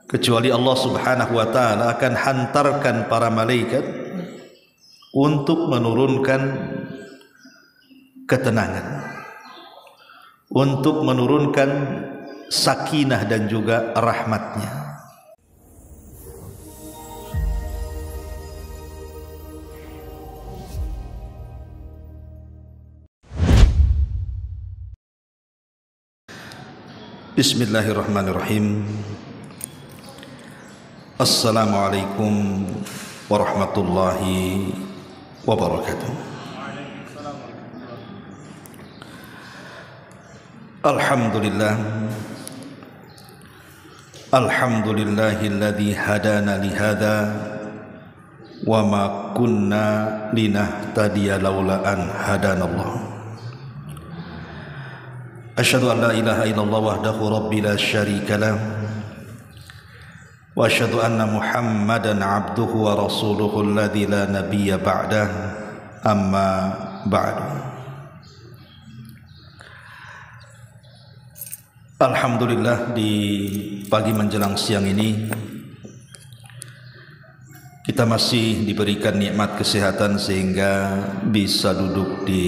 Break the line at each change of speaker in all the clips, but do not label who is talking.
kecuali Allah Subhanahu wa taala akan hantarkan para malaikat untuk menurunkan ketenangan, untuk menurunkan sakinah dan juga rahmatnya. Bismillahirrahmanirrahim. Assalamualaikum warahmatullahi wabarakatuh. Alhamdulillah, alhamdulillahilladzi hadana lihada wa ma kunna linahtadiya laula an hadanallah. Asyhadu an la ilaha illallah wahdahu rabbi la syarika lah wa asyhadu anna Muhammadan abduhu wa rasuluhu alladzi la nabiyya ba'dah, amma ba'du. Alhamdulillah, di pagi menjelang siang ini kita masih diberikan nikmat kesehatan sehingga bisa duduk di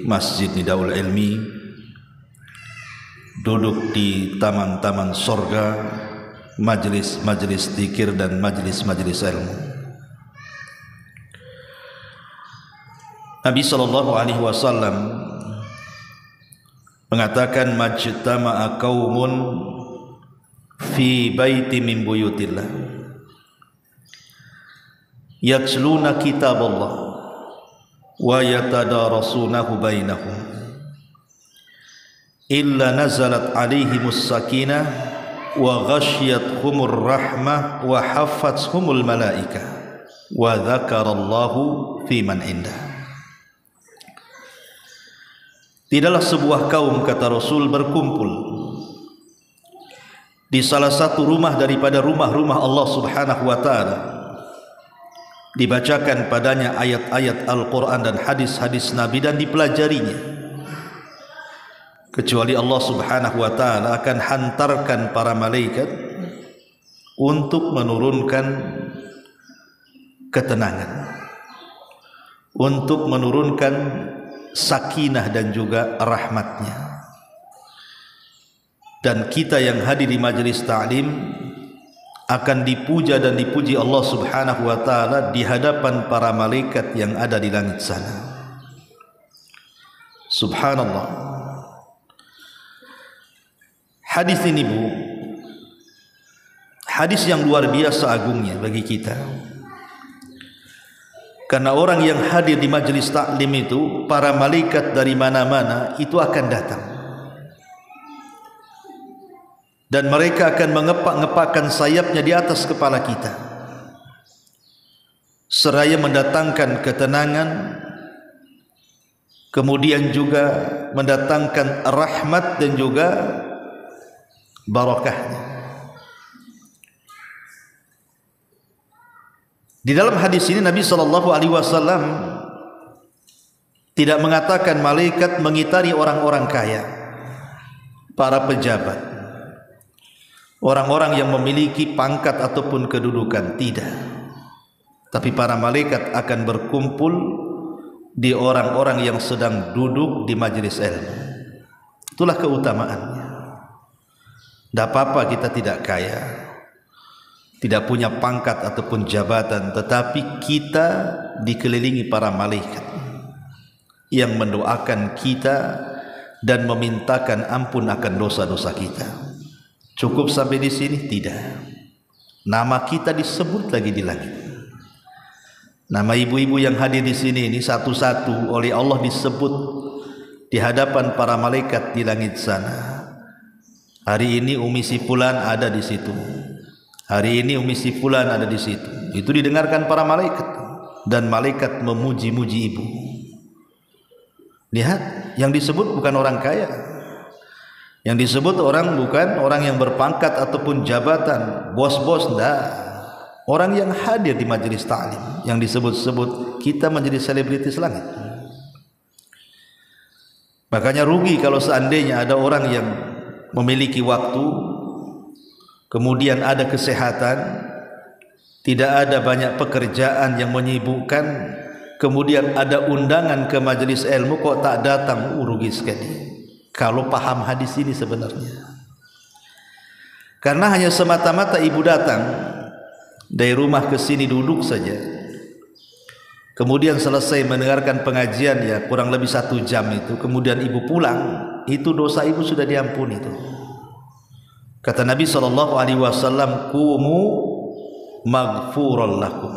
Masjid Nidaul Ilmi, duduk di taman-taman sorga, majlis-majlis zikir dan majlis-majlis ilmu. Nabi sallallahu alaihi wasallam mengatakan, majtama'a qaumun fi baiti min buyutillah yatluna kitaballah wa yatadarasunahu bainahum illa nazalat alaihimus sakinah wa ghasyiyatuhumur rahmah wa haffathumul malaikah wa dzakarallahu fi man indah. Tidaklah sebuah kaum, kata Rasul, berkumpul di salah satu rumah daripada rumah-rumah Allah Subhanahu wa taala, dibacakan padanya ayat-ayat Al-Quran dan hadis-hadis Nabi dan dipelajarinya, kecuali Allah Subhanahu wa taala akan hantarkan para malaikat untuk menurunkan ketenangan, untuk menurunkan sakinah dan juga rahmatnya. Dan kita yang hadir di majelis ta'lim akan dipuja dan dipuji Allah Subhanahu wa taala di hadapan para malaikat yang ada di langit sana. Subhanallah. Hadis ini, Bu, hadis yang luar biasa agungnya bagi kita. Karena orang yang hadir di majelis taklim itu, para malaikat dari mana-mana itu akan datang. Dan mereka akan mengepak-ngepakkan sayapnya di atas kepala kita, seraya mendatangkan ketenangan, kemudian juga mendatangkan rahmat dan juga barakahnya. Di dalam hadis ini Nabi sallallahu alaihi wasallam tidak mengatakan malaikat mengitari orang-orang kaya, para pejabat, orang-orang yang memiliki pangkat ataupun kedudukan, tidak. Tapi para malaikat akan berkumpul di orang-orang yang sedang duduk di majelis ilmu. Itulah keutamaannya. Tidak apa-apa kita tidak kaya, tidak punya pangkat ataupun jabatan, tetapi kita dikelilingi para malaikat yang mendoakan kita dan memintakan ampun akan dosa-dosa kita. Cukup sampai di sini? Tidak. Nama kita disebut lagi di langit. Nama ibu-ibu yang hadir di sini ini satu-satu oleh Allah disebut di hadapan para malaikat di langit sana. Hari ini Umi si fulan ada di situ. Hari ini Umi si fulan ada di situ. Itu didengarkan para malaikat dan malaikat memuji-muji ibu. Lihat, yang disebut bukan orang kaya. Yang disebut bukan orang yang berpangkat ataupun jabatan, bos-bos, enggak. Orang yang hadir di majelis ta'lim yang disebut-sebut, kita menjadi selebritis langit. Makanya rugi kalau seandainya ada orang yang memiliki waktu kemudian ada kesehatan, tidak ada banyak pekerjaan yang menyibukkan, kemudian ada undangan ke majelis ilmu kok tak datang, rugi sekali. Kalau paham hadis ini sebenarnya, karena hanya semata-mata ibu datang dari rumah ke sini duduk saja, kemudian selesai mendengarkan pengajian ya kurang lebih 1 jam itu, kemudian ibu pulang, itu dosa ibu sudah diampuni itu. Kata Nabi SAW, kumu maghfuran lakum,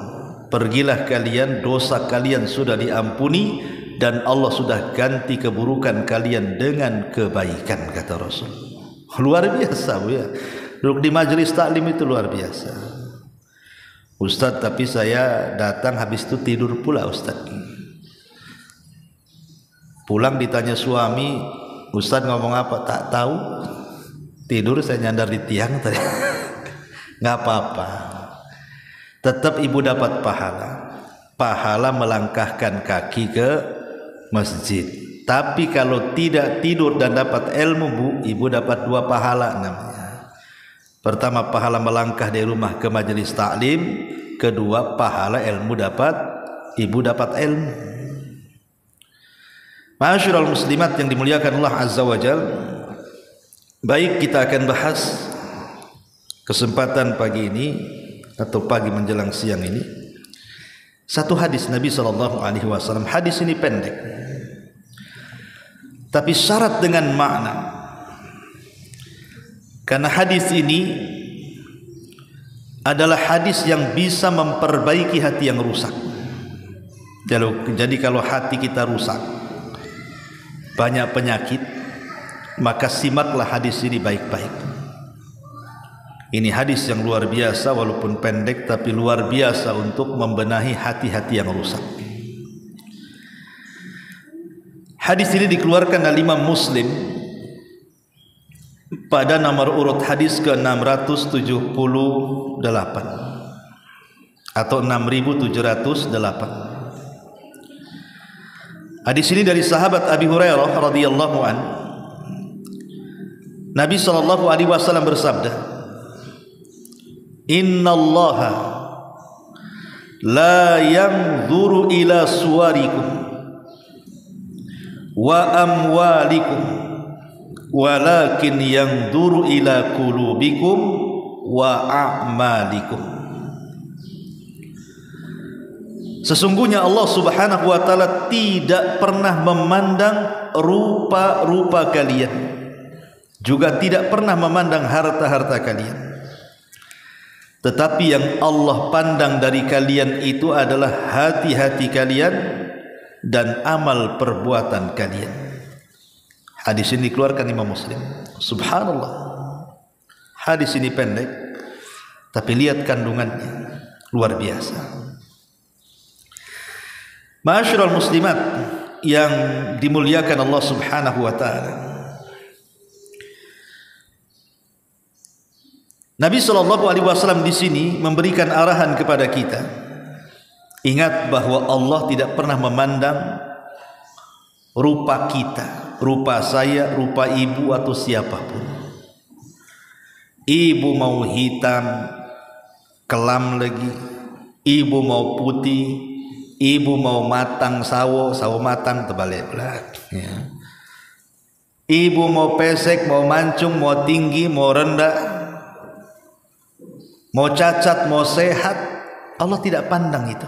pergilah kalian, dosa kalian sudah diampuni dan Allah sudah ganti keburukan kalian dengan kebaikan, kata Rasul. Luar biasa Bu ya, duduk di majelis taklim itu luar biasa. Ustaz, tapi saya datang habis itu tidur pula Ustaz. Pulang ditanya suami, Ustaz ngomong apa? Tak tahu, tidur saya nyandar di tiang tadi. Nggak apa-apa, tetap ibu dapat pahala melangkahkan kaki ke masjid. Tapi kalau tidak tidur dan dapat ilmu Bu, ibu dapat 2 pahala namanya. Pertama, pahala melangkah dari rumah ke majelis taklim, kedua pahala ilmu ibu dapat ilmu. Ma'asyiral muslimat yang dimuliakan Allah Azza wa Jalla, baik, kita akan bahas kesempatan pagi ini atau pagi menjelang siang ini satu hadis Nabi SAW. Hadis ini pendek, tapi syarat dengan makna, karena hadis ini adalah hadis yang bisa memperbaiki hati yang rusak. Jadi kalau hati kita rusak, banyak penyakit, maka simaklah hadis ini baik-baik. Ini hadis yang luar biasa, walaupun pendek tapi luar biasa untuk membenahi hati-hati yang rusak. Hadis ini dikeluarkan oleh Imam Muslim pada nomor urut hadis ke-678 atau 6708. Hadis ini dari sahabat Abi Hurairah radhiyallahu an. Nabi SAW bersabda, innallaha la yanzuru ila suwarikum wa amwalikum walakin yanzuru ila qulubikum wa a'malikum. Sesungguhnya Allah Subhanahu wa taala tidak pernah memandang rupa-rupa kalian, juga tidak pernah memandang harta-harta kalian. Tetapi yang Allah pandang dari kalian itu adalah hati-hati kalian dan amal perbuatan kalian. Hadis ini dikeluarkan Imam Muslim. Subhanallah, hadis ini pendek, tapi lihat kandungannya luar biasa. Ma'asyiral muslimat yang dimuliakan Allah Subhanahu wa taala, Nabi SAW di sini memberikan arahan kepada kita. Ingat bahwa Allah tidak pernah memandang rupa kita, rupa saya, rupa ibu atau siapapun. Ibu mau hitam, kelam lagi, ibu mau putih, ibu mau matang, sawo matang, terbalik ya. Ibu mau pesek, mau mancung, mau tinggi, mau rendah, mau cacat, mau sehat, Allah tidak pandang itu.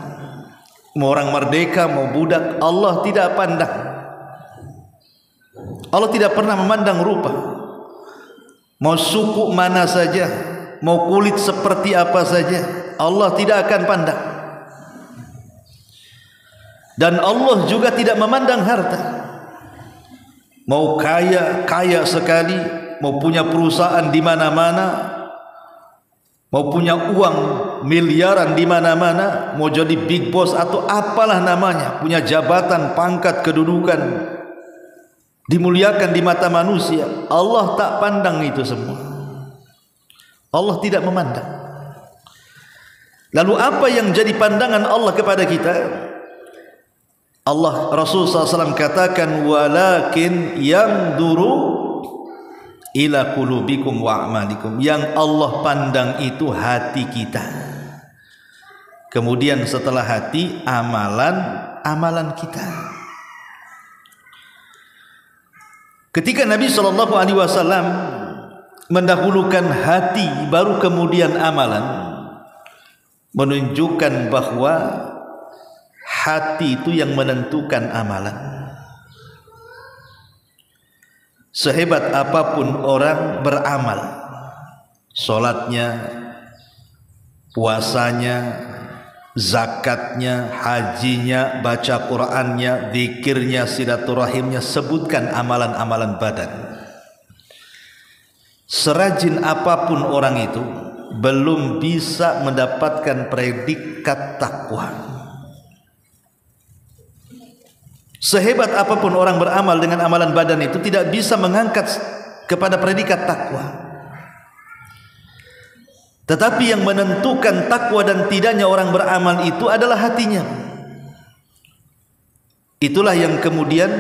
Mau orang merdeka, mau budak, Allah tidak pandang. Allah tidak pernah memandang rupa. Mau suku mana saja, mau kulit seperti apa saja, Allah tidak akan pandang. Dan Allah juga tidak memandang harta. Mau kaya sekali, mau punya perusahaan di mana-mana, mau punya uang miliaran di mana-mana, mau jadi big boss atau apalah namanya, punya jabatan, pangkat, kedudukan, dimuliakan di mata manusia, Allah tak pandang itu semua. Allah tidak memandang. Lalu apa yang jadi pandangan Allah kepada kita? Allah, Rasul SAW katakan, walakin yanzuru ila qulubikum wa a'malikum. Yang Allah pandang itu hati kita. Kemudian setelah hati, amalan kita. Ketika Nabi SAW mendahulukan hati baru kemudian amalan, menunjukkan bahwa hati itu yang menentukan amalan. Sehebat apapun orang beramal, sholatnya, puasanya, zakatnya, hajinya, baca Qur'annya, zikirnya, silaturahimnya, sebutkan amalan-amalan badan. Serajin apapun orang itu belum bisa mendapatkan predikat takwa. Sehebat apapun orang beramal dengan amalan badan itu tidak bisa mengangkat kepada predikat takwa. Tetapi yang menentukan takwa dan tidaknya orang beramal itu adalah hatinya. Itulah yang kemudian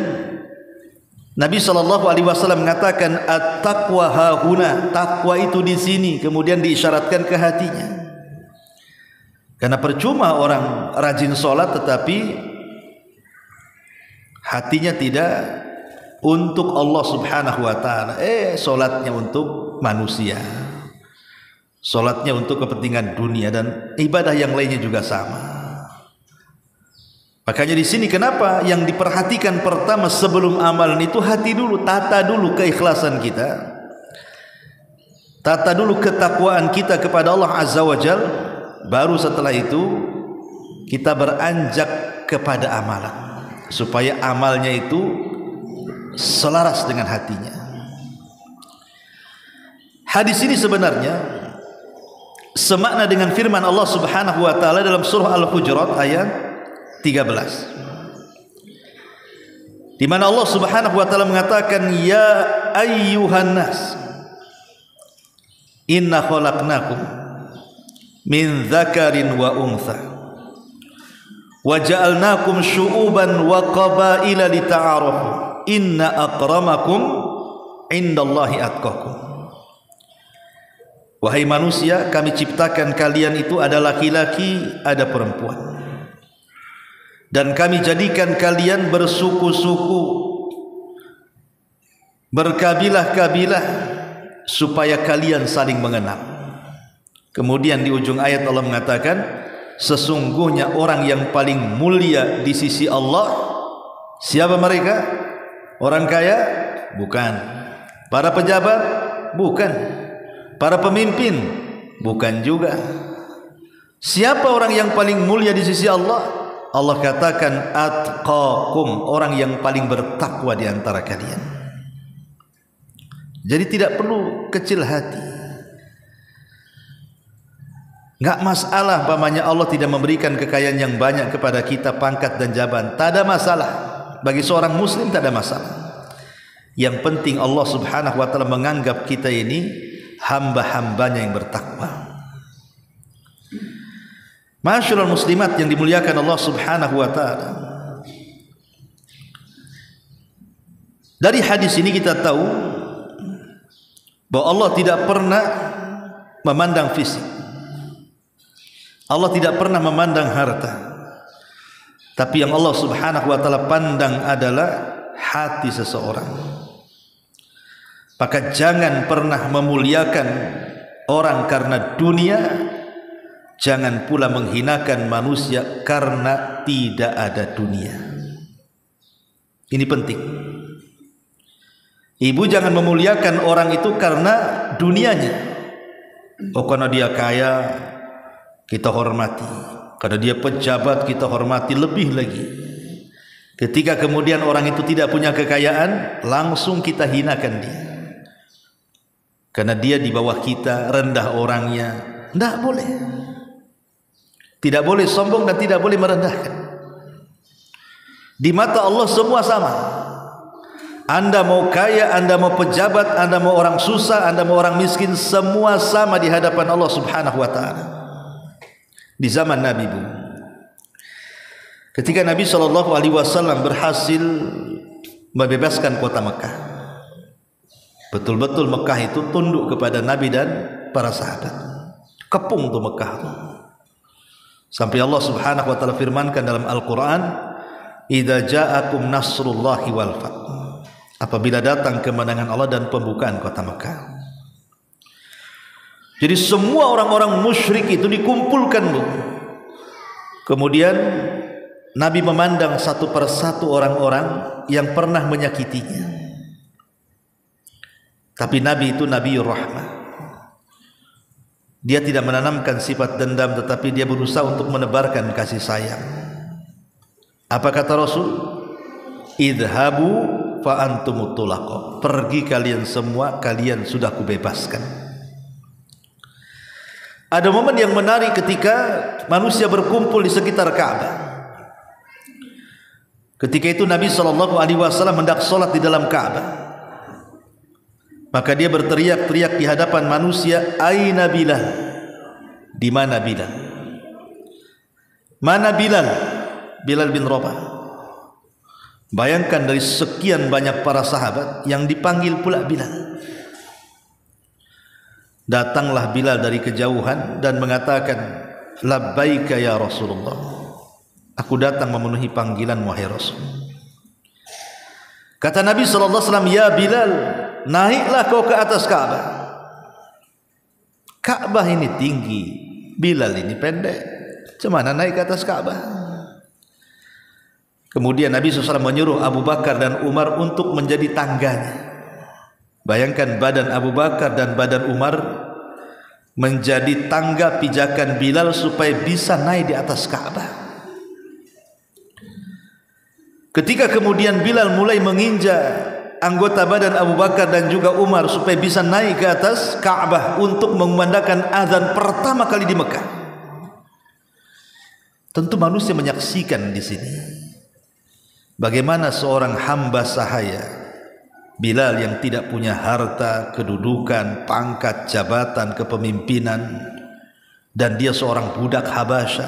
Nabi SAW mengatakan at-taqwa hahuna, takwa itu di sini, kemudian diisyaratkan ke hatinya. Karena percuma orang rajin sholat tetapi hatinya tidak untuk Allah Subhanahu wa taala. Sholatnya untuk manusia. Sholatnya untuk kepentingan dunia dan ibadah yang lainnya juga sama. Makanya di sini kenapa yang diperhatikan pertama sebelum amalan itu hati dulu, tata dulu keikhlasan kita, tata dulu ketakwaan kita kepada Allah Azza wa Jal, baru setelah itu kita beranjak kepada amalan, supaya amalnya itu selaras dengan hatinya. Hadis ini sebenarnya semakna dengan firman Allah Subhanahu wa taala dalam surah Al-Hujurat ayat 13, di mana Allah Subhanahu wa taala mengatakan, ya ayyuhan nas inna khalaqnakum min dzakarin wa untha wa ja'alnakum syu'uban wa qabaila lita'arafu inna akramakum indallahi atqakum. Wahai manusia, kami ciptakan kalian itu ada laki-laki, ada perempuan, dan kami jadikan kalian bersuku-suku, berkabilah-kabilah, supaya kalian saling mengenal. Kemudian di ujung ayat Allah mengatakan, sesungguhnya orang yang paling mulia di sisi Allah, siapa mereka? Orang kaya? Bukan. Para pejabat? Bukan. Para pemimpin? Bukan juga. Siapa orang yang paling mulia di sisi Allah? Allah katakan atqakum, orang yang paling bertakwa di antara kalian. Jadi tidak perlu kecil hati. Enggak masalah pamannya Allah tidak memberikan kekayaan yang banyak kepada kita, pangkat dan jabatan, tak ada masalah. Bagi seorang muslim tak ada masalah. Yang penting Allah Subhanahu wa taala menganggap kita ini hamba-hambanya yang bertakwa. Masyaallah muslimat yang dimuliakan Allah Subhanahu wa taala. Dari hadis ini kita tahu bahwa Allah tidak pernah memandang fisik. Allah tidak pernah memandang harta. Tapi yang Allah Subhanahu wa taala pandang adalah hati seseorang. Maka jangan pernah memuliakan orang karena dunia. Jangan pula menghinakan manusia karena tidak ada dunia. Ini penting. Ibu jangan memuliakan orang itu karena dunianya. Oh, karena dia kaya kita hormati, karena dia pejabat kita hormati lebih lagi. Ketika kemudian orang itu tidak punya kekayaan, langsung kita hinakan dia. Karena dia di bawah kita, rendah orangnya. Tidak boleh. Tidak boleh sombong dan tidak boleh merendahkan. Di mata Allah semua sama. Anda mau kaya, Anda mau pejabat, Anda mau orang susah, Anda mau orang miskin, semua sama di hadapan Allah Subhanahu wa taala. Di zaman Nabi, Bu, ketika Nabi SAW berhasil membebaskan kota Mekah, Betul-betul Mekah itu tunduk kepada Nabi dan para sahabat. Kepung tuh Mekah tuh. Sampai Allah Subhanahu wa taala firmankan dalam Al-Qur'an, "Idza ja'akum nasrullahi wal fath." Apabila datang kemenangan Allah dan pembukaan kota Mekah. Jadi semua orang-orang musyrik itu dikumpulkan tuh. Kemudian Nabi memandang satu persatu orang-orang yang pernah menyakitinya. Tapi Nabi itu Nabiur Rahmah. Dia tidak menanamkan sifat dendam, tetapi dia berusaha untuk menebarkan kasih sayang. Apa kata Rasul? Idhabu fa antumut tulaqah. Pergi kalian semua, kalian sudah kubebaskan. Ada momen yang menarik ketika manusia berkumpul di sekitar Ka'bah. Ketika itu Nabi SAW hendak sholat di dalam Ka'bah. Maka dia berteriak-teriak di hadapan manusia, "Aina Bilal?" Di mana Bilal? Mana Bilal? Bilal bin Rabah. Bayangkan dari sekian banyak para sahabat yang dipanggil pula Bilal. Datanglah Bilal dari kejauhan dan mengatakan, "Labbaika ya Rasulullah." Aku datang memenuhi panggilan wahai Rasul. Kata Nabi SAW, "Ya Bilal, naiklah kau ke atas Ka'bah." Ka'bah ini tinggi, Bilal ini pendek. Cemana naik ke atas Ka'bah? Kemudian Nabi SAW menyuruh Abu Bakar dan Umar untuk menjadi tangganya. Bayangkan badan Abu Bakar dan badan Umar menjadi tangga pijakan Bilal supaya bisa naik di atas Ka'bah. Ketika kemudian Bilal mulai menginjak anggota badan Abu Bakar dan juga Umar supaya bisa naik ke atas Ka'bah untuk mengumandangkan azan pertama kali di Mekah. Tentu manusia menyaksikan di sini bagaimana seorang hamba sahaya Bilal yang tidak punya harta, kedudukan, pangkat, jabatan, kepemimpinan, dan dia seorang budak Habasyah,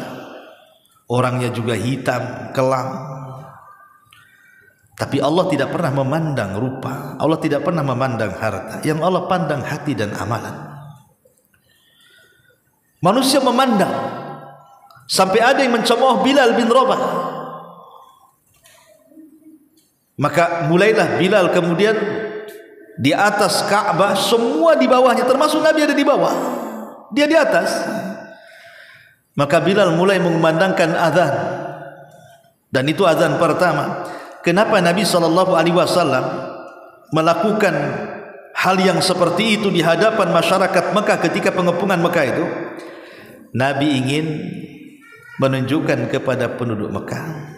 orangnya juga hitam, kelam. Tapi Allah tidak pernah memandang rupa, Allah tidak pernah memandang harta. Yang Allah pandang hati dan amalan. Manusia memandang sampai ada yang mencemooh Bilal bin Rabah. Maka mulailah Bilal kemudian di atas Ka'bah, semua di bawahnya, termasuk Nabi ada di bawah, dia di atas. Maka Bilal mulai mengumandangkan azan, dan itu azan pertama. Kenapa Nabi SAW melakukan hal yang seperti itu di hadapan masyarakat Mekah ketika pengepungan Mekah itu? Nabi ingin menunjukkan kepada penduduk Mekah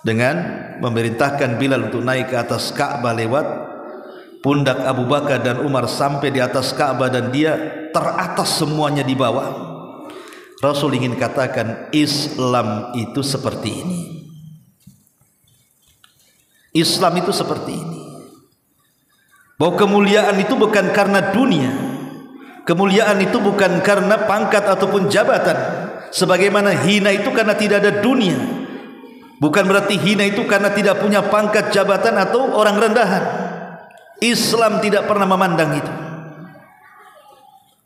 dengan memerintahkan Bilal untuk naik ke atas Ka'bah lewat pundak Abu Bakar dan Umar sampai di atas Ka'bah, dan dia teratas semuanya di bawah. Rasul ingin katakan Islam itu seperti ini. Islam itu seperti ini, bahwa kemuliaan itu bukan karena dunia, kemuliaan itu bukan karena pangkat ataupun jabatan. Sebagaimana hina itu karena tidak ada dunia, bukan berarti hina itu karena tidak punya pangkat, jabatan atau orang rendahan. Islam tidak pernah memandang itu.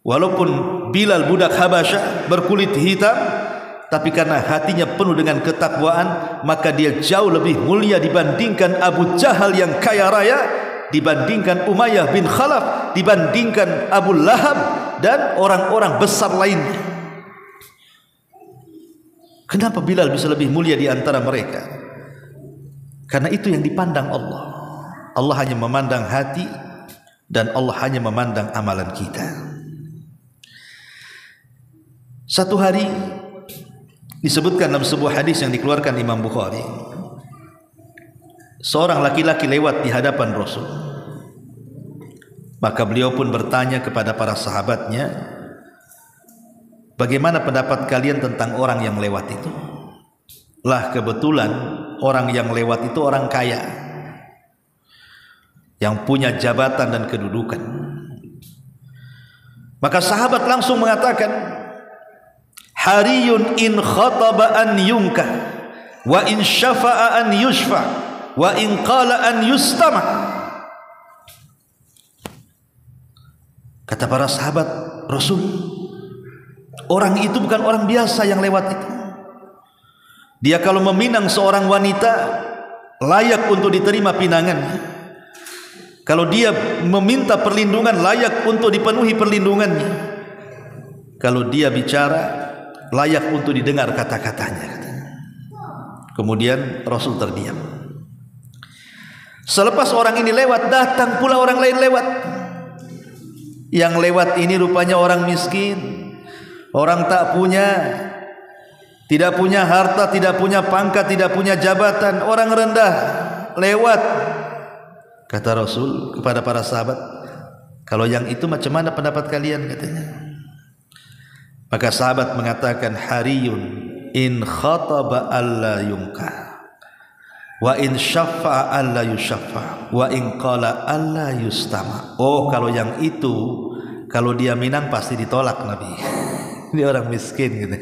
Walaupun Bilal budak Habasyah berkulit hitam, tapi karena hatinya penuh dengan ketakwaan, maka dia jauh lebih mulia dibandingkan Abu Jahal yang kaya raya, dibandingkan Umayyah bin Khalaf, dibandingkan Abu Lahab dan orang-orang besar lainnya. Kenapa Bilal bisa lebih mulia di antara mereka? Karena itu yang dipandang Allah. Allah hanya memandang hati, dan Allah hanya memandang amalan kita. Satu hari disebutkan dalam sebuah hadis yang dikeluarkan Imam Bukhari, seorang laki-laki lewat di hadapan Rasul. Maka beliau pun bertanya kepada para sahabatnya, "Bagaimana pendapat kalian tentang orang yang lewat itu?" Lah, kebetulan orang yang lewat itu orang kaya, yang punya jabatan dan kedudukan. Maka sahabat langsung mengatakan, "Hariyun in khataba an yunkah, wa in syafa'a an yushfa, wa in qala an yustama." Kata para sahabat Rasul, orang itu bukan orang biasa yang lewat itu. Dia kalau meminang seorang wanita layak untuk diterima pinangannya. Kalau dia meminta perlindungan layak untuk dipenuhi perlindungannya. Kalau dia bicara layak untuk didengar kata-katanya. Kemudian Rasul terdiam. Selepas orang ini lewat, datang pula orang lain lewat. Yang lewat ini rupanya orang miskin, orang tak punya, tidak punya harta, tidak punya pangkat, tidak punya jabatan, orang rendah lewat. Kata Rasul kepada para sahabat, kalau yang itu macam mana pendapat kalian, katanya. Maka sahabat mengatakan, hariyun in khataba alla yunka, wa in syaffa'a alla yusyaffa, wa in qala alla yustama. Oh, kalau yang itu, kalau dia minang pasti ditolak Nabi. Ini orang miskin gitu.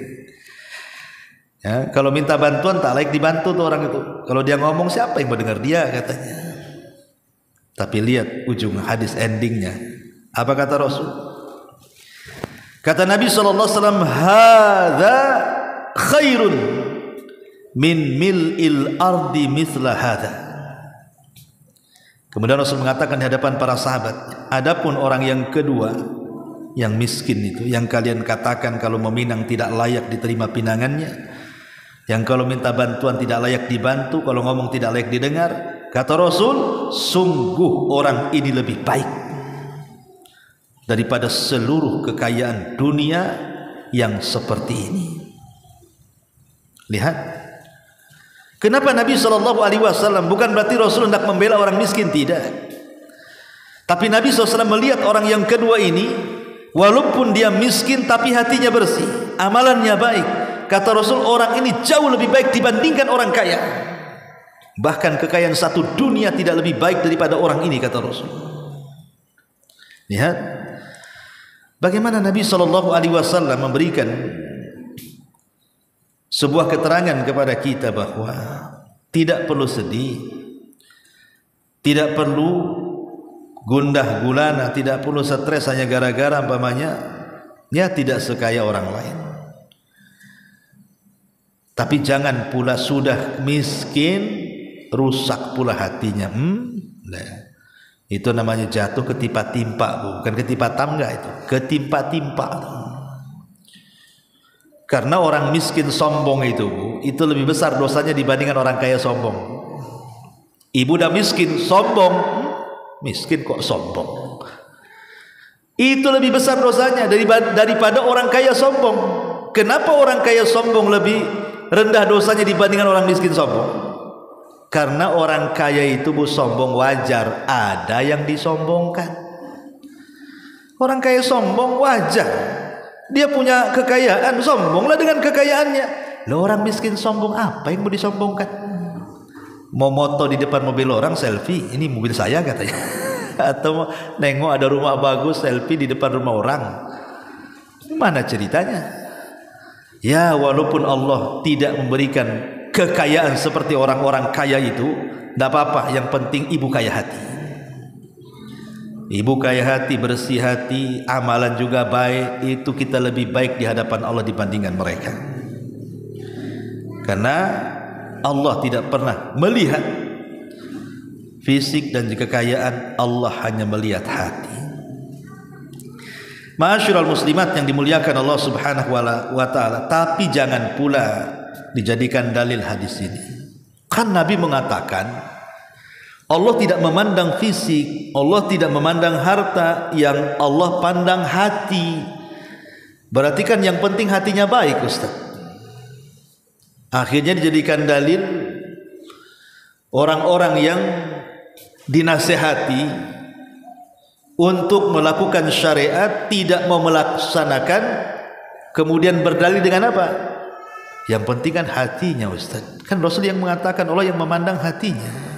Ya, kalau minta bantuan tak layak dibantu tuh orang itu. Kalau dia ngomong siapa yang mau dengar dia, katanya. Tapi lihat ujung hadis endingnya. Apa kata Rasul? Kata Nabi SAW, hadza khairun min mil'il ardi mithla hadza. Kemudian Rasul mengatakan di hadapan para sahabat, adapun orang yang kedua, yang miskin itu, yang kalian katakan kalau meminang tidak layak diterima pinangannya, yang kalau minta bantuan tidak layak dibantu, kalau ngomong tidak layak didengar, kata Rasul, sungguh orang ini lebih baik daripada seluruh kekayaan dunia yang seperti ini. Lihat, kenapa Nabi SAW, bukan berarti Rasul hendak membela orang miskin, tidak. Tapi Nabi SAW melihat orang yang kedua ini, walaupun dia miskin tapi hatinya bersih, amalannya baik. Kata Rasul, orang ini jauh lebih baik dibandingkan orang kaya. Bahkan kekayaan satu dunia tidak lebih baik daripada orang ini, kata Rasul. Lihat bagaimana Nabi SAW memberikan sebuah keterangan kepada kita bahwa tidak perlu sedih, tidak perlu gundah gulana, tidak perlu stres hanya gara-gara umpamanya ya tidak sekaya orang lain. Tapi jangan pula sudah miskin rusak pula hatinya. Nah, itu namanya jatuh ketimpa-timpa, bukan ketipa-tamga, itu ketimpa-timpa. Karena orang miskin sombong itu lebih besar dosanya dibandingkan orang kaya sombong. Ibu dah miskin sombong, miskin kok sombong, itu lebih besar dosanya daripada orang kaya sombong. Kenapa orang kaya sombong lebih rendah dosanya dibandingkan orang miskin sombong? Karena orang kaya itu sombong wajar, ada yang disombongkan. Orang kaya sombong wajar, dia punya kekayaan, sombonglah dengan kekayaannya. Loh, orang miskin sombong, apa yang mau disombongkan? Mau moto di depan mobil orang, selfie, ini mobil saya katanya. Atau nengok ada rumah bagus, selfie di depan rumah orang. Mana ceritanya? Ya, walaupun Allah tidak memberikan kekayaan seperti orang-orang kaya itu, tidak apa-apa, yang penting ibu kaya hati. Ibu kaya hati, bersih hati, amalan juga baik, itu kita lebih baik di hadapan Allah dibandingkan mereka. Karena Allah tidak pernah melihat fisik dan kekayaan, Allah hanya melihat hati. Ma'asyiral muslimat yang dimuliakan Allah Subhanahu wa taala, tapi jangan pula dijadikan dalil hadis ini. Kan Nabi mengatakan Allah tidak memandang fisik, Allah tidak memandang harta, yang Allah pandang hati. Berarti kan yang penting hatinya baik, Ustaz. Akhirnya dijadikan dalil orang-orang yang dinasehati untuk melakukan syariat tidak mau melaksanakan, kemudian berdalil dengan apa? Yang penting kan hatinya, Ustaz. Kan Rasul yang mengatakan Allah yang memandang hatinya.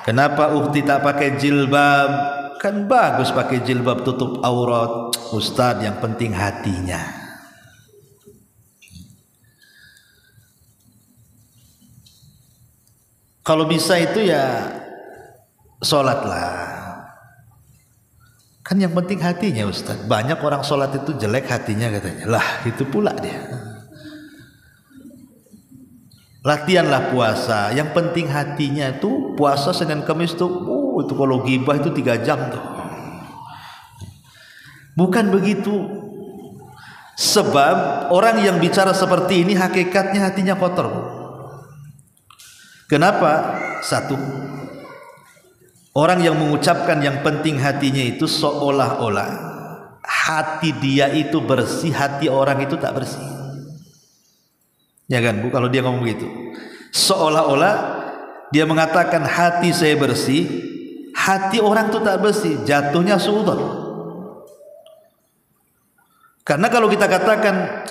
Kenapa ukti tak pakai jilbab? Kan bagus pakai jilbab tutup aurat, Ustaz, yang penting hatinya. Kalau bisa itu ya sholatlah. Kan yang penting hatinya Ustaz. Banyak orang sholat itu jelek hatinya katanya. Lah itu pula dia. Latihanlah puasa. Yang penting hatinya itu puasa Senin Kamis tuh. Itu kalau ghibah itu 3 jam tuh. Bukan begitu. Sebab orang yang bicara seperti ini hakikatnya hatinya kotor. Kenapa? Satu, orang yang mengucapkan yang penting hatinya itu seolah-olah hati dia itu bersih, hati orang itu tak bersih. Ya kan Bu, kalau dia ngomong begitu, seolah-olah dia mengatakan hati saya bersih, hati orang itu tak bersih, jatuhnya suudzon. Karena kalau kita katakan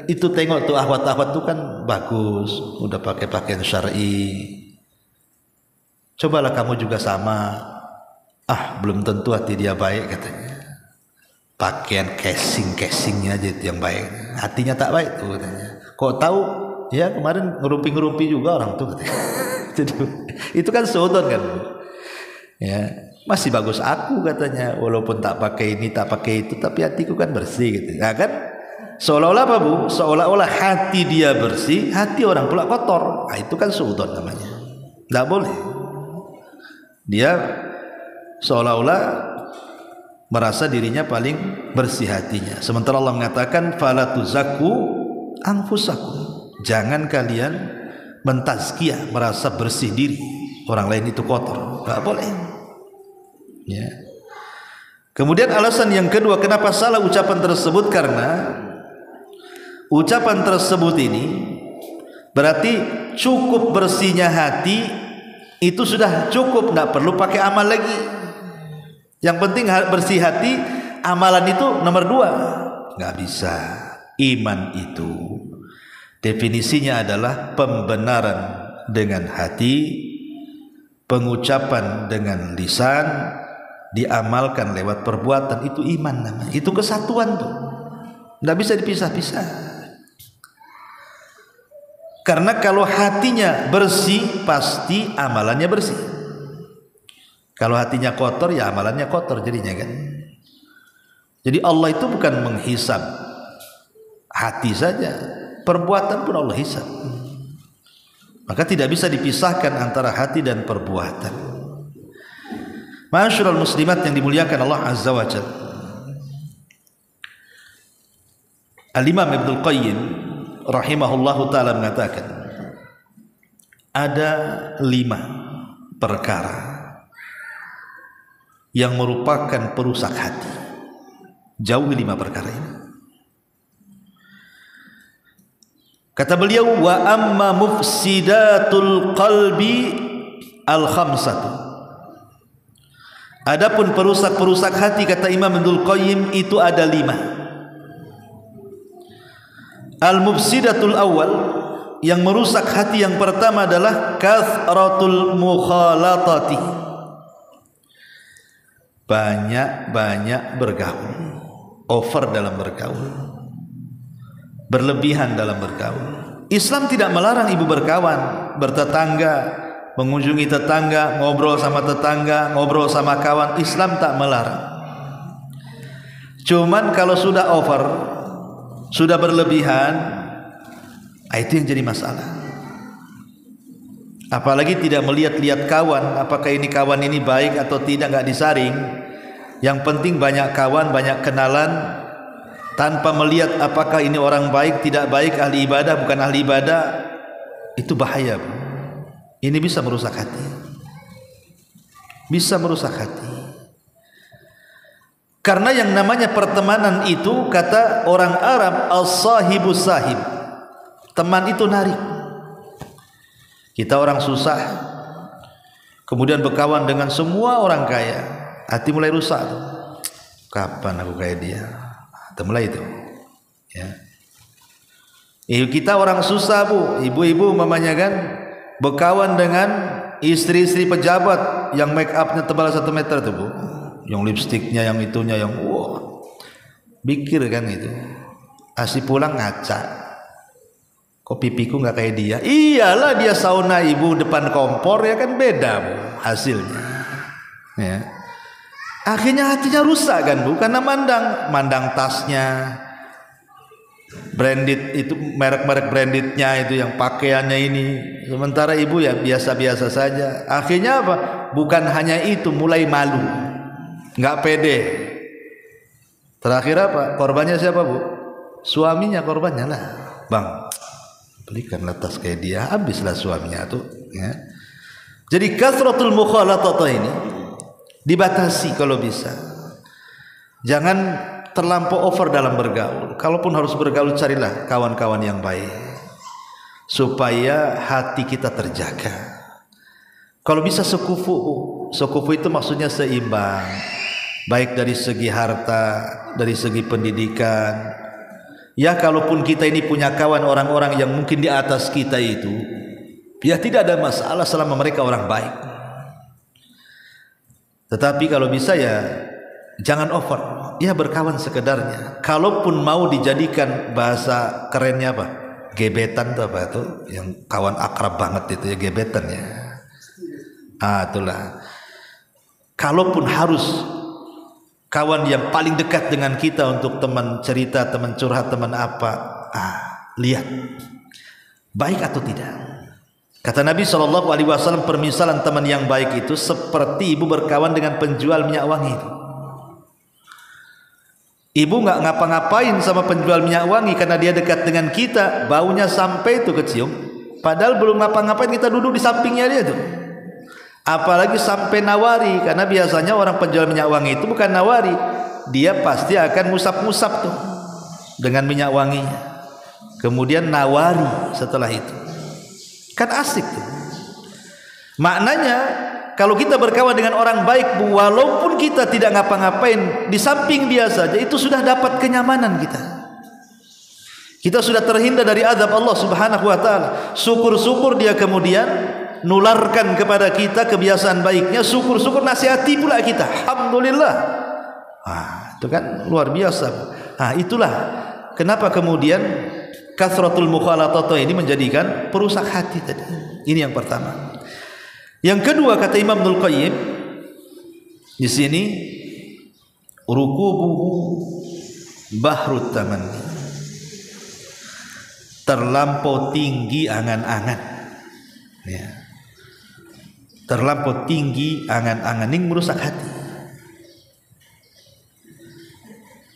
itu tengok tuh ahwat-ahwat tuh kan bagus, udah pakai pakaian syar'i. Cobalah kamu juga sama. Belum tentu hati dia baik katanya. Pakaian casing-casingnya aja itu yang baik. Hatinya tak baik tuh katanya. Kok tahu? Ya kemarin ngerumpi-ngerumpi juga orang tuh katanya. Itu kan suudzon kan. Ya, masih bagus aku katanya. Walaupun tak pakai ini, tak pakai itu, tapi hatiku kan bersih gitu. Nah kan? Seolah-olah apa Bu? Seolah-olah hati dia bersih, hati orang pula kotor. Nah, itu kan suudzon namanya. Tidak boleh. Dia seolah-olah merasa dirinya paling bersih hatinya. Sementara Allah mengatakan fala tuzakku anfusakum. Jangan kalian mentazkiyah, merasa bersih diri. Orang lain itu kotor. Enggak boleh. Ya. Kemudian alasan yang kedua kenapa salah ucapan tersebut, karena ucapan tersebut ini berarti cukup bersihnya hati itu sudah cukup, tidak perlu pakai amal lagi. Yang penting bersih hati, amalan itu nomor 2. Nggak bisa. Iman itu definisinya adalah pembenaran dengan hati, pengucapan dengan lisan, diamalkan lewat perbuatan. Itu iman namanya. Itu kesatuan tuh. Nggak bisa dipisah-pisah. Karena kalau hatinya bersih, pasti amalannya bersih. Kalau hatinya kotor, ya amalannya kotor jadinya kan. Jadi Allah itu bukan menghisab hati saja, perbuatan pun Allah hisab. Maka tidak bisa dipisahkan antara hati dan perbuatan. Ma'asyiral muslimat yang dimuliakan Allah Azza wa Jalla. Al-Imam Ibnul Qayyim rahimahullahu ta'ala mengatakan ada 5 perkara yang merupakan perusak hati. Jauhi 5 perkara ini. Kata beliau, wa amma mufsidatul qalbi al-khamsatu. Adapun perusak-perusak hati, kata Imam Ibnul Qayyim, itu ada 5. Al-mufsidatul awal, yang merusak hati yang pertama adalah kathratul mukhalatati. Banyak-banyak bergaul, over dalam bergaul, berlebihan dalam bergaul. Islam tidak melarang ibu berkawan, bertetangga, mengunjungi tetangga, ngobrol sama tetangga, ngobrol sama kawan. Islam tak melarang. Cuman kalau sudah over, sudah berlebihan, itu yang jadi masalah. Apalagi tidak melihat-lihat kawan, apakah ini kawan ini baik atau tidak, nggak disaring. Yang penting banyak kawan, banyak kenalan, tanpa melihat apakah ini orang baik, tidak baik, ahli ibadah, bukan ahli ibadah. Itu bahaya. Ini bisa merusak hati. Bisa merusak hati. Karena yang namanya pertemanan itu, kata orang Arab, as-sahibu sahib. Teman itu narik. Kita orang susah, kemudian berkawan dengan semua orang kaya, hati mulai rusak. Kapan aku kayak dia? Mulai itu. Ya. Kita orang susah Bu, ibu-ibu mamanya kan, berkawan dengan istri-istri pejabat yang make upnya tebal 1 meter tuh Bu, yang lipstiknya, yang itunya, yang pikir kan itu. Asih pulang ngaca. Kok pipiku nggak kayak dia? Iyalah dia sauna ibu depan kompor, ya kan beda Bu hasilnya. Ya. Akhirnya hatinya rusak kan Bu, karena mandang tasnya branded, itu merek-merek brandednya itu, yang pakaiannya ini, sementara ibu ya biasa-biasa saja. Akhirnya apa? Bukan hanya itu, mulai malu, nggak pede. Terakhir apa? Korbannya siapa Bu? Suaminya korbannya lah. Bang, belikanlah tas kayak dia, habislah suaminya tuh ya. Jadi kasratul mukhalatah ini dibatasi kalau bisa. Jangan terlampau over dalam bergaul. Kalaupun harus bergaul, carilah kawan-kawan yang baik supaya hati kita terjaga. Kalau bisa sekufu. Sekufu itu maksudnya seimbang, baik dari segi harta, dari segi pendidikan. Ya, kalaupun kita ini punya kawan orang-orang yang mungkin di atas kita itu, ya tidak ada masalah selama mereka orang baik. Tetapi kalau bisa ya jangan over, ya berkawan sekedarnya. Kalaupun mau dijadikan bahasa kerennya apa? Gebetan tuh apa tuh? Yang kawan akrab banget itu ya gebetan ya. Itulah. Kalaupun harus kawan yang paling dekat dengan kita untuk teman cerita, teman curhat, teman apa, lihat baik atau tidak. Kata Nabi SAW, permisalan teman yang baik itu seperti ibu berkawan dengan penjual minyak wangi. Ibu nggak ngapa-ngapain sama penjual minyak wangi karena dia dekat dengan kita, baunya sampai itu kecium. Padahal belum ngapa-ngapain, kita duduk di sampingnya dia tuh. Apalagi sampai nawari, karena biasanya orang penjual minyak wangi itu bukan nawari, dia pasti akan musap-musap tuh dengan minyak wanginya. Kemudian nawari setelah itu. Kan asik tuh. Maknanya kalau kita berkawan dengan orang baik, walaupun kita tidak ngapa-ngapain, di samping dia saja itu sudah dapat kenyamanan kita. Kita sudah terhindar dari azab Allah Subhanahu wa taala. Syukur-syukur dia kemudian nularkan kepada kita kebiasaan baiknya, syukur-syukur nasihati pula kita. Alhamdulillah. Itu kan luar biasa. Itulah kenapa kemudian kasratul mukhalatah ini menjadikan perusak hati tadi. Ini yang pertama. Yang kedua, kata Imam Ibnul Qayyim di sini, rukubuhu bahrut tamanni, terlampau tinggi angan-angan ya. Terlampau tinggi angan-angan ini merusak hati.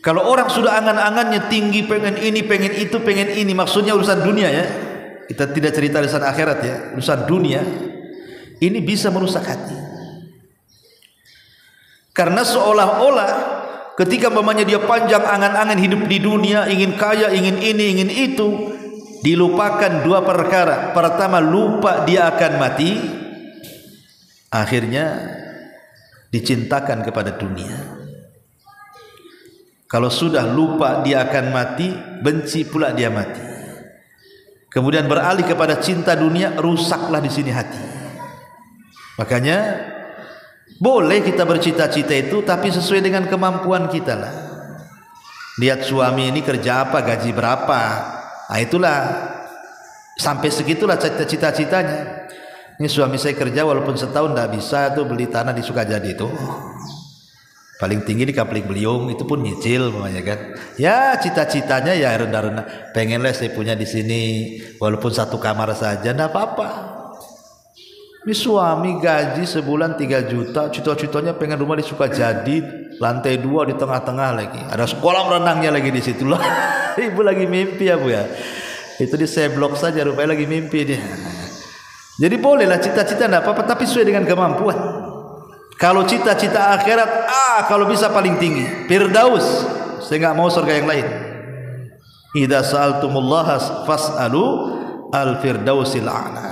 Kalau orang sudah angan-angannya tinggi, pengen ini, pengen itu, pengen ini, maksudnya urusan dunia ya. Kita tidak cerita urusan akhirat ya, urusan dunia. Ini bisa merusak hati. Karena seolah-olah ketika mamanya dia panjang angan-angan hidup di dunia, ingin kaya, ingin ini, ingin itu, dilupakan dua perkara. Pertama, lupa dia akan mati. Akhirnya dicintakan kepada dunia. Kalau sudah lupa dia akan mati, benci pula dia mati. Kemudian beralih kepada cinta dunia, rusaklah di sini hati. Makanya boleh kita bercita-cita itu, tapi sesuai dengan kemampuan kita lah. Lihat suami ini kerja apa, gaji berapa. Itulah sampai segitulah cita-citanya. Ini suami saya kerja walaupun setahun tidak bisa tuh beli tanah di Sukajadi itu. Paling tinggi di Kapling Beliung, itu pun nyicil namanya kan. Ya cita-citanya ya rendah-rendah. Pengenlah saya punya di sini walaupun satu kamar saja, enggak apa-apa. Ini suami gaji sebulan 3 juta, cita-citanya pengen rumah di Sukajadi, lantai 2 di tengah-tengah lagi. Ada kolam renangnya lagi di situ loh. Ibu lagi mimpi ya Bu ya. Itu di seblok saja rupanya lagi mimpi dia. Jadi bolehlah cita-cita enggak apa-apa, tapi sesuai dengan kemampuan. Kalau cita-cita akhirat, kalau bisa paling tinggi Firdaus, saya nggak mau surga yang lain. Idza sa'altumullaha fas'alu al-firdausil a'la.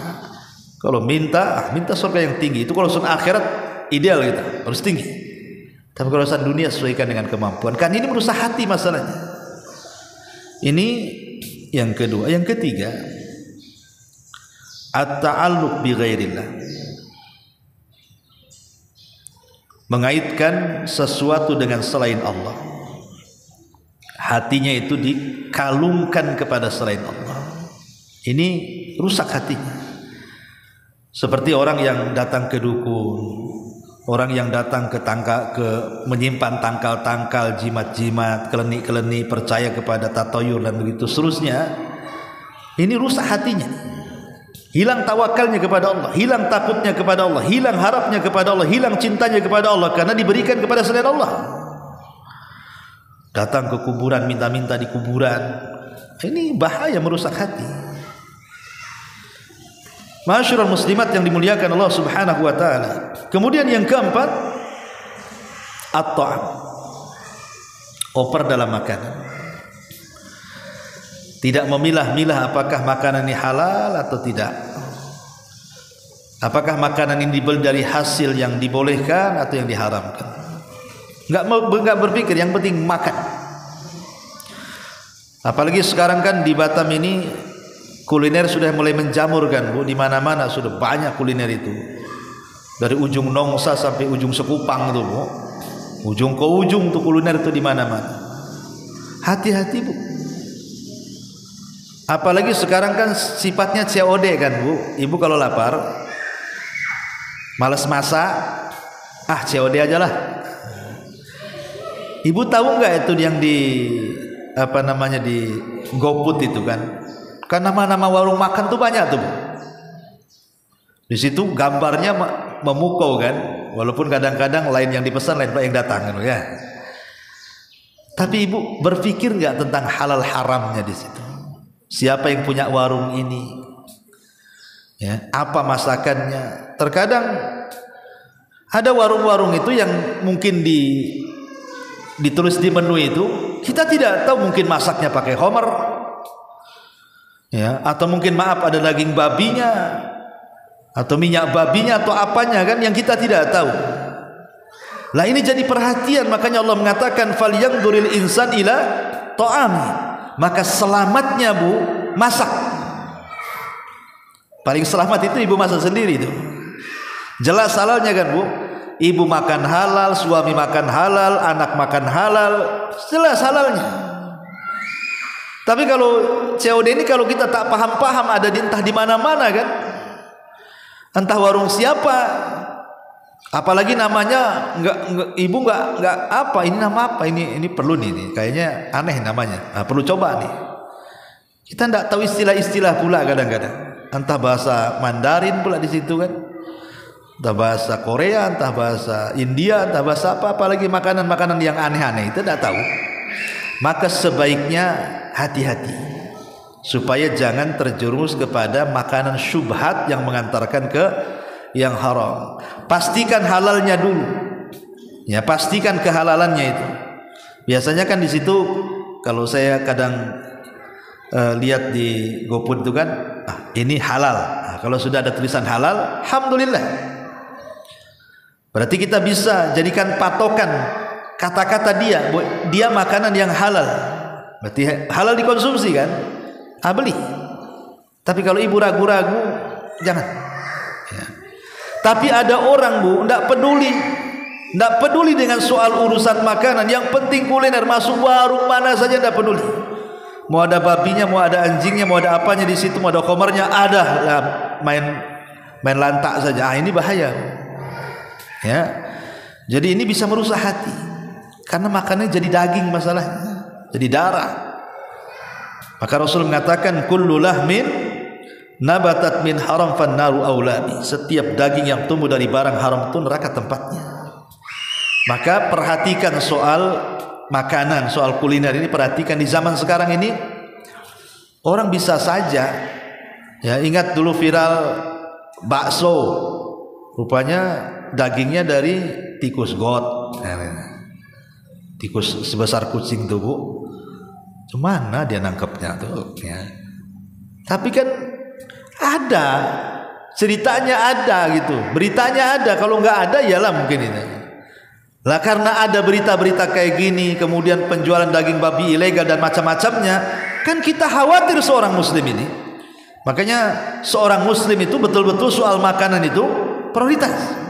Kalau minta surga yang tinggi. Itu kalau urusan akhirat ideal kita, harus tinggi. Tapi kalau urusan dunia sesuaikan dengan kemampuan. Kan ini merusak hati masalahnya. Ini yang kedua. Yang ketiga, at-ta'alluq bi ghairillah. Mengaitkan sesuatu dengan selain Allah. Hatinya itu dikalungkan kepada selain Allah. Ini rusak hatinya. Seperti orang yang datang ke dukun, Orang yang datang ke menyimpan tangkal-tangkal, jimat-jimat, keleni-keleni, percaya kepada tatoyur dan begitu seterusnya, ini rusak hatinya. Hilang tawakalnya kepada Allah, hilang takutnya kepada Allah, hilang harapnya kepada Allah, hilang cintanya kepada Allah karena diberikan kepada selain Allah. Datang ke kuburan, minta-minta di kuburan. Ini bahaya, merusak hati. Ma'asyiral muslimat yang dimuliakan Allah Subhanahu wa taala. Kemudian yang keempat, at-ta'am. Oper dalam makanan. Tidak memilah-milah apakah makanan ini halal atau tidak. Apakah makanan ini dibeli dari hasil yang dibolehkan atau yang diharamkan. Enggak berpikir, yang penting makan. Apalagi sekarang kan di Batam ini kuliner sudah mulai menjamur kan, Bu, di mana-mana sudah banyak kuliner itu. Dari ujung Nongsa sampai ujung Sekupang tuh, Bu. Ujung ke ujung tuh kuliner itu di mana-mana. Hati-hati, Bu. Apalagi sekarang kan sifatnya COD kan, Bu. Ibu kalau lapar malas masak, COD aja lah. Ibu tahu nggak itu yang di di GoFood itu kan? Kan nama-nama warung makan tuh banyak tuh, Bu. Di situ gambarnya memukau kan, walaupun kadang-kadang lain yang dipesan, lain yang datang kan, ya. Tapi ibu berpikir nggak tentang halal haramnya di situ? Siapa yang punya warung ini? Ya, apa masakannya? Terkadang ada warung-warung itu yang mungkin ditulis di menu itu, kita tidak tahu, mungkin masaknya pakai homer. Ya, atau mungkin maaf ada daging babinya atau minyak babinya atau apanya kan yang kita tidak tahu. Lah ini jadi perhatian, makanya Allah mengatakan falyanzuril insan ila ta'ami. Maka selamatnya, Bu, masak. Paling selamat itu ibu masak sendiri itu. Jelas halalnya kan, Bu. Ibu makan halal, suami makan halal, anak makan halal, jelas halalnya. Tapi kalau COD ini kalau kita tak paham-paham, ada entah di mana-mana kan, entah warung siapa, apalagi namanya ibu nggak apa, ini nama apa, ini perlu nih, kayaknya aneh namanya, perlu coba nih. Kita nggak tahu istilah-istilah pula kadang-kadang, entah bahasa Mandarin pula di situ kan, entah bahasa Korea, entah bahasa India, entah bahasa apa, apalagi makanan-makanan yang aneh-aneh itu nggak tahu. Maka sebaiknya hati-hati supaya jangan terjerumus kepada makanan syubhat yang mengantarkan ke yang haram. Pastikan halalnya dulu. Ya, pastikan kehalalannya itu. Biasanya kan di situ kalau saya kadang lihat di GoFood itu kan, ini halal. Kalau sudah ada tulisan halal, alhamdulillah. Berarti kita bisa jadikan patokan kata-kata dia makanan yang halal, berarti halal dikonsumsi kan, beli. Tapi kalau ibu ragu-ragu, jangan ya. Tapi ada orang, Bu, tidak peduli dengan soal urusan makanan, yang penting kuliner, masuk warung mana saja tidak peduli, mau ada babinya, mau ada anjingnya, mau ada apanya di situ, mau ada komernya, ada ya, main lantak saja. Ini bahaya ya. Jadi ini bisa merusak hati. Karena makannya jadi daging masalahnya, jadi darah. Maka Rasul mengatakan kullu lahmin nabatat min haram fannaru aulani. Setiap daging yang tumbuh dari barang haram itu neraka tempatnya. Maka perhatikan soal makanan, soal kuliner ini, perhatikan di zaman sekarang ini orang bisa saja ya, ingat dulu viral bakso, rupanya dagingnya dari tikus got. Tikus sebesar kucing tuh, Bu. Cuman dia nangkepnya tuh ya. Tapi kan ada ceritanya, ada gitu, beritanya ada. Kalau nggak ada iyalah mungkin ini. Lah karena ada berita-berita kayak gini, kemudian penjualan daging babi ilegal dan macam-macamnya, kan kita khawatir seorang muslim ini. Makanya seorang muslim itu betul-betul soal makanan itu prioritas.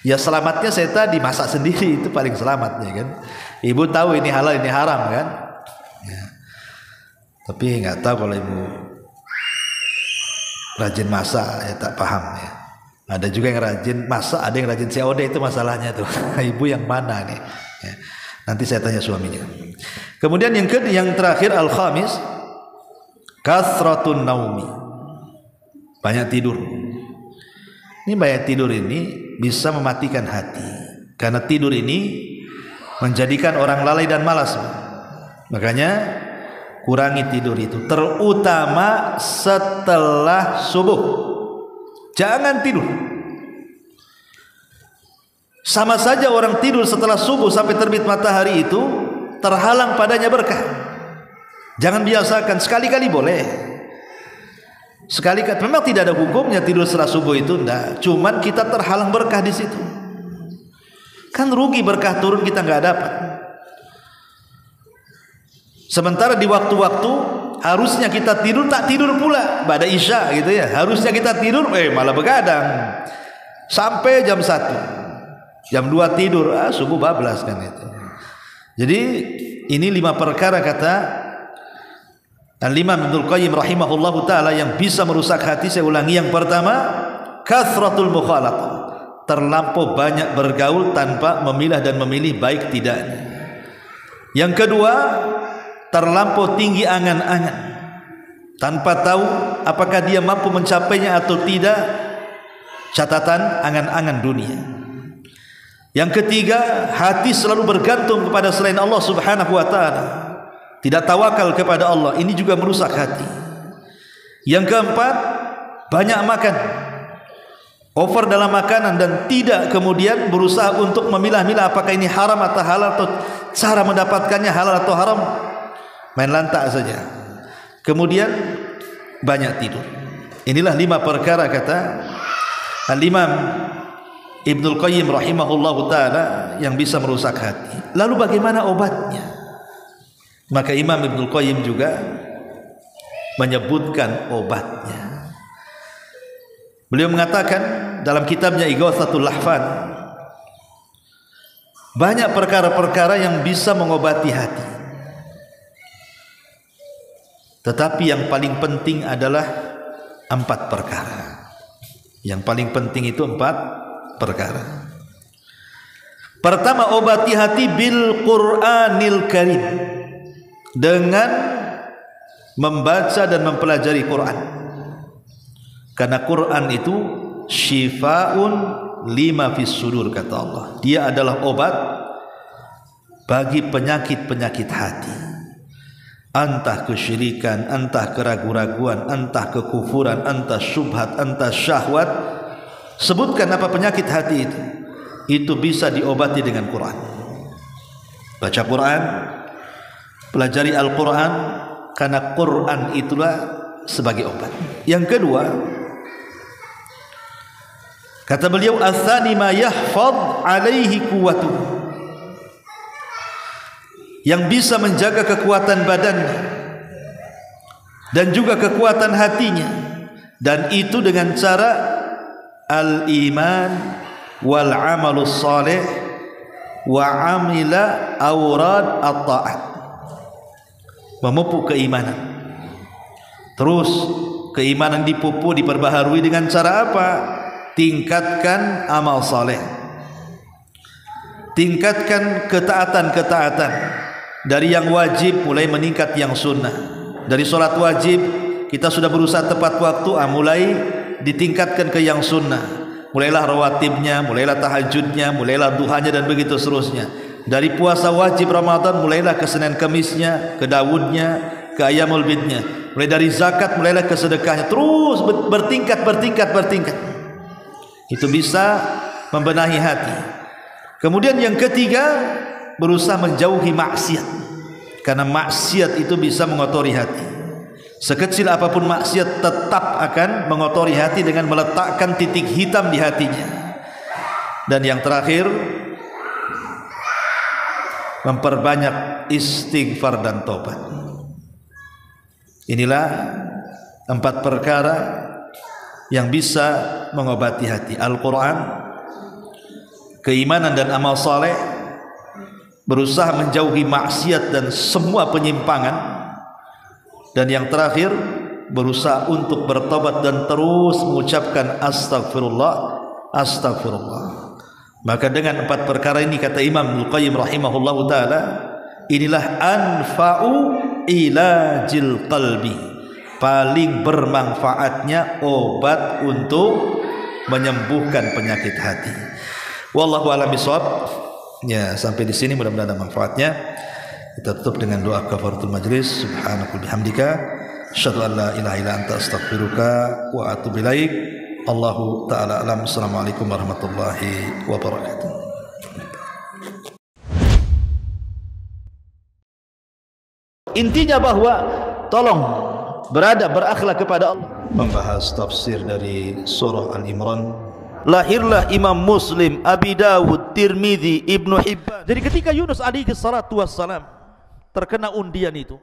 Ya selamatnya saya tadi masak sendiri itu paling selamatnya kan. Ibu tahu ini halal ini haram kan. Ya. Tapi nggak tahu kalau ibu rajin masak ya tak paham ya. Ada juga yang rajin masak, ada yang rajin COD, itu masalahnya tuh. Ibu yang mana nih? Ya. Nanti saya tanya suaminya. Kemudian yang terakhir al-khamis, kasratun naumi. Banyak tidur. Ini banyak tidur ini bisa mematikan hati. Karena tidur ini menjadikan orang lalai dan malas. Makanya kurangi tidur itu, terutama setelah subuh. Jangan tidur. Sama saja orang tidur setelah subuh sampai terbit matahari itu terhalang padanya berkah. Jangan biasakan, sekali-kali boleh. Sekali-kali memang tidak ada hukumnya tidur setelah subuh itu, enggak. Cuman kita terhalang berkah di situ. Kan rugi berkah turun kita enggak dapat. Sementara di waktu-waktu harusnya kita tidur, tak tidur pula pada isya gitu ya. Harusnya kita tidur malah begadang sampai jam 1, jam 2 tidur, subuh bablas kan itu. Jadi ini 5 perkara kata Al-Imam Ibnul Qayyim rahimahullahu ta'ala yang bisa merusak hati. Saya ulangi, yang pertama, kathratul mukhalatah, terlampau banyak bergaul tanpa memilah dan memilih baik tidaknya. Yang kedua, terlampau tinggi angan-angan tanpa tahu apakah dia mampu mencapainya atau tidak. Catatan angan-angan dunia. Yang ketiga, hati selalu bergantung kepada selain Allah subhanahu wa ta'ala, tidak tawakal kepada Allah. Ini juga merusak hati. Yang keempat, banyak makan, over dalam makanan, dan tidak kemudian berusaha untuk memilah-milah apakah ini haram atau halal, atau cara mendapatkannya halal atau haram, main lantak saja. Kemudian banyak tidur. Inilah 5 perkara kata Al-Imam Ibnul Qayyim rahimahullahu ta'ala yang bisa merusak hati. Lalu bagaimana obatnya? Maka Imam Ibnul Qayyim juga menyebutkan obatnya. Beliau mengatakan dalam kitabnya Ighatsatul Lahfan, banyak perkara-perkara yang bisa mengobati hati, tetapi yang paling penting adalah 4 perkara. Yang paling penting itu 4 perkara. Pertama, obati hati bil Qur'anil Karim, dengan membaca dan mempelajari Quran. Karena Quran itu syifaun lima fis sudur, kata Allah. Dia adalah obat bagi penyakit-penyakit hati. Entah kesyirikan, entah keraguan-raguan, entah kekufuran, entah syubhat, entah syahwat. Sebutkan apa penyakit hati itu bisa diobati dengan Quran. Baca Quran, pelajari Al-Quran, karena Quran itulah sebagai obat. Yang kedua, kata beliau, ats-tsani ma yahfaz alaihi quwwatuh, yang bisa menjaga kekuatan badannya dan juga kekuatan hatinya, dan itu dengan cara al-iman wal amalus salih wa amila awrad at-ta'at, memupuk keimanan. Terus keimanan dipupuk, diperbaharui dengan cara apa? Tingkatkan amal saleh, tingkatkan ketaatan-ketaatan. Dari yang wajib mulai meningkat yang sunnah. Dari sholat wajib kita sudah berusaha tepat waktu, mulai ditingkatkan ke yang sunnah. Mulailah rawatibnya, mulailah tahajudnya, mulailah duhanya, dan begitu seterusnya. Dari puasa wajib Ramadan mulailah ke Senin Kemisnya, ke Dawudnya, ke Ayyamul Bidnya. Mulai dari zakat mulailah ke sedekahnya. Terus bertingkat. Itu bisa membenahi hati. Kemudian yang ketiga, berusaha menjauhi maksiat, karena maksiat itu bisa mengotori hati. Sekecil apapun maksiat tetap akan mengotori hati dengan meletakkan titik hitam di hatinya. Dan yang terakhir, memperbanyak istighfar dan tobat. Inilah 4 perkara yang bisa mengobati hati: Al-Quran, keimanan dan amal saleh, berusaha menjauhi maksiat dan semua penyimpangan, dan yang terakhir berusaha untuk bertobat dan terus mengucapkan astagfirullah, astagfirullah. Maka dengan 4 perkara ini kata Imam Al-Qayyim rahimahullahu taala, inilah anfa'u ilajil qalbi, paling bermanfaatnya obat untuk menyembuhkan penyakit hati. Wallahu a'lam bishawab. Ya, sampai di sini mudah-mudahan ada manfaatnya. Kita tutup dengan doa kafaratul majlis. Subhanaka bihamdika asyhadu an la ilaha illa anta astaghfiruka wa atubu ilaik. Allahu taala alam. Assalamualaikum warahmatullahi wabarakatuh. Intinya bahwa tolong berakhlak kepada Allah. Membahas tafsir dari surah Al-Imran. Lahirlah Imam Muslim, Abi Dawud, Tirmidzi, Ibnu Hibban. Jadi ketika Yunus alaihi salatu wassalam terkena undian itu,